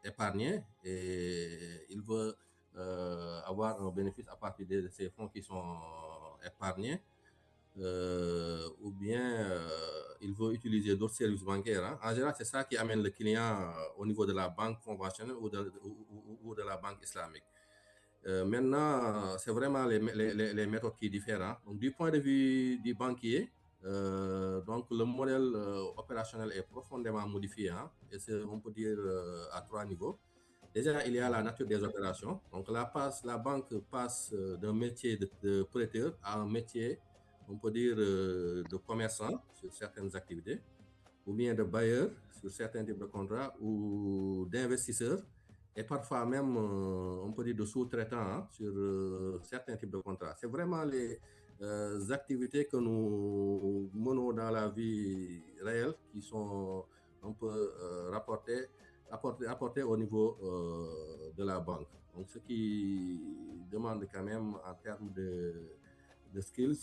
épargner et il veut avoir un bénéfice à partir de ces fonds qui sont épargnés. Ou bien il veut utiliser d'autres services bancaires. Hein. En général, c'est ça qui amène le client au niveau de la banque conventionnelle ou de la banque islamique. Maintenant, c'est vraiment les méthodes qui diffèrent. Hein. Donc, du point de vue du banquier, donc le modèle opérationnel est profondément modifié. Hein, et on peut dire à 3 niveaux. Déjà, il y a la nature des opérations. Donc, la banque passe d'un métier de prêteur à un métier, on peut dire, de commerçant sur certaines activités, ou bien de bailleur sur certains types de contrats, ou d'investisseur, et parfois même, on peut dire, de sous-traitant hein, sur certains types de contrats. C'est vraiment les activités que nous menons dans la vie réelle qui sont, on peut apporter au niveau de la banque. Donc, ce qui demande quand même en termes de skills,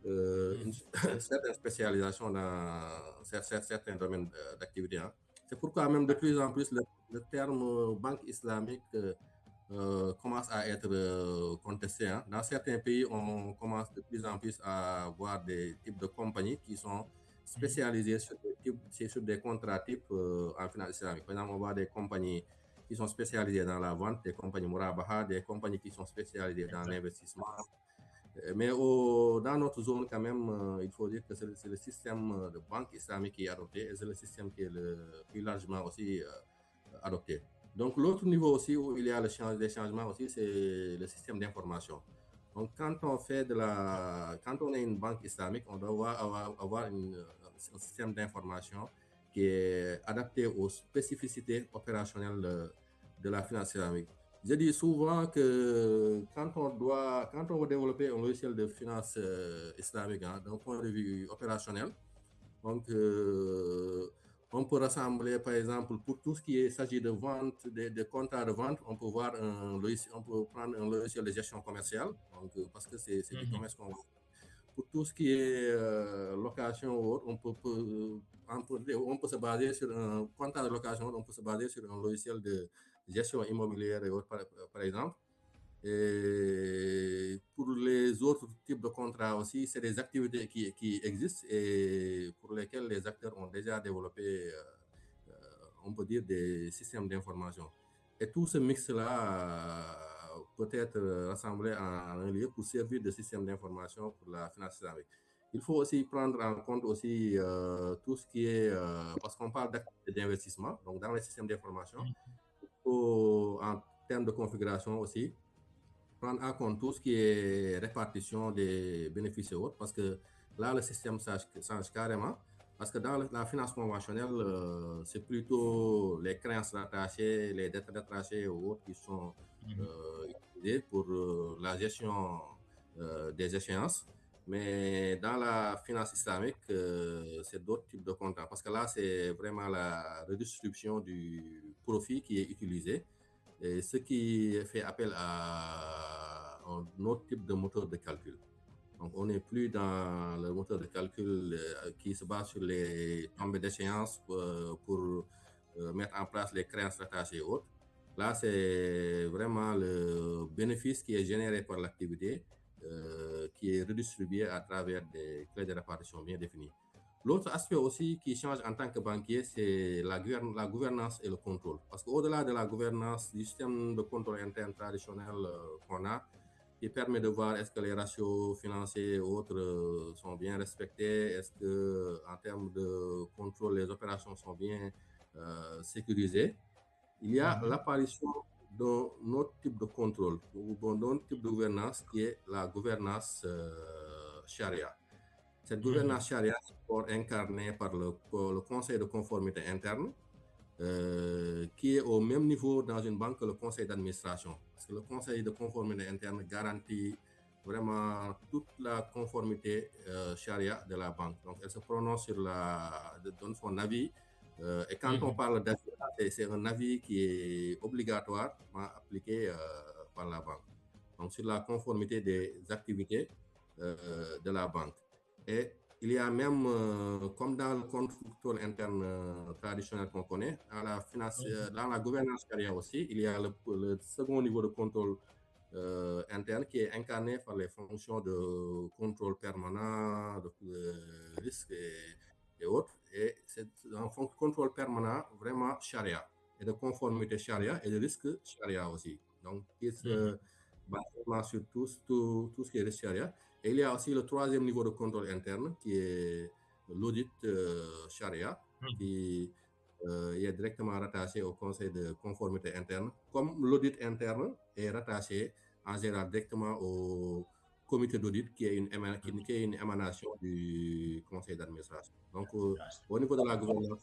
une certaine spécialisation dans certains domaines d'activité. Hein. C'est pourquoi même de plus en plus le terme banque islamique commence à être contesté. Hein. Dans certains pays, on commence de plus en plus à voir des types de compagnies qui sont spécialisées sur des contrats types en finance islamique. Par exemple, on voit des compagnies qui sont spécialisées dans la vente, des compagnies Murabaha, des compagnies qui sont spécialisées dans l'investissement. Mais dans notre zone, quand même, il faut dire que c'est le système de banque islamique qui est adopté et c'est le système qui est le plus largement aussi adopté. Donc, l'autre niveau aussi où il y a des changements aussi, c'est le système d'information. Donc, quand on est une banque islamique, on doit avoir un système d'information qui est adapté aux spécificités opérationnelles de la finance islamique. Je dis souvent que quand on veut développer un logiciel de finance islamique, hein, d'un point de vue opérationnel, donc on peut rassembler, par exemple, pour tout ce qui s'agit de vente, de contrats de vente, on peut prendre un logiciel de gestion commerciale, donc, parce que c'est du commerce qu'on veut. Pour tout ce qui est location ou autre, on peut se baser sur un contrat de location, on peut se baser sur un logiciel de gestion immobilière et autres, par exemple. Et pour les autres types de contrats aussi, c'est des activités qui existent et pour lesquelles les acteurs ont déjà développé, on peut dire, des systèmes d'information. Et tout ce mix-là peut être rassemblé en un lieu pour servir de système d'information pour la finance islamique. Il faut aussi prendre en compte aussi tout ce qui est, parce qu'on parle d'activités d'investissement, donc dans les systèmes d'information, en termes de configuration aussi, prendre en compte tout ce qui est répartition des bénéfices et autres, parce que là, le système change carrément. Parce que dans la finance conventionnelle, c'est plutôt les créances rattachées, les dettes rattachées ou autres qui sont utilisées pour la gestion des échéances. Mais dans la finance islamique, c'est d'autres types de contrats. Parce que là, c'est vraiment la redistribution du profit qui est utilisé. Et ce qui fait appel à un autre type de moteur de calcul. Donc, on n'est plus dans le moteur de calcul qui se base sur les tombées d'échéance pour mettre en place les créances rattachées et autres. Là, c'est vraiment le bénéfice qui est généré par l'activité qui est redistribué à travers des clés de répartition bien définies. L'autre aspect aussi qui change en tant que banquier, c'est la gouvernance et le contrôle. Parce qu'au-delà de la gouvernance, du système de contrôle interne traditionnel qu'on a, qui permet de voir est-ce que les ratios financiers et autres sont bien respectés, est-ce que en termes de contrôle, les opérations sont bien sécurisées. Il y a l'apparition d'un autre type de contrôle, ou d'un autre type de gouvernance qui est la gouvernance charia. Cette gouvernance charia est incarnée par le conseil de conformité interne, qui est au même niveau dans une banque que le conseil d'administration. Parce que le conseil de conformité interne garantit vraiment toute la conformité charia de la banque. Donc, elle se prononce donne son avis. Et quand on parle d'avis, c'est un avis qui est obligatoirement appliqué par la banque. Donc, sur la conformité des activités de la banque. Et Il y a même, comme dans le contrôle interne traditionnel qu'on connaît, dans la gouvernance charia aussi, il y a le second niveau de contrôle interne qui est incarné par les fonctions de contrôle permanent, de risque et autres. Et c'est un contrôle permanent vraiment charia, et de conformité charia et de risque charia aussi. Donc, qui se base vraiment sur tout ce qui est risque charia. Et il y a aussi le troisième niveau de contrôle interne qui est l'audit charia, qui est directement rattaché au conseil de conformité interne, comme l'audit interne est rattaché en général directement au comité d'audit qui est une émanation du conseil d'administration. Donc, au niveau de la gouvernance,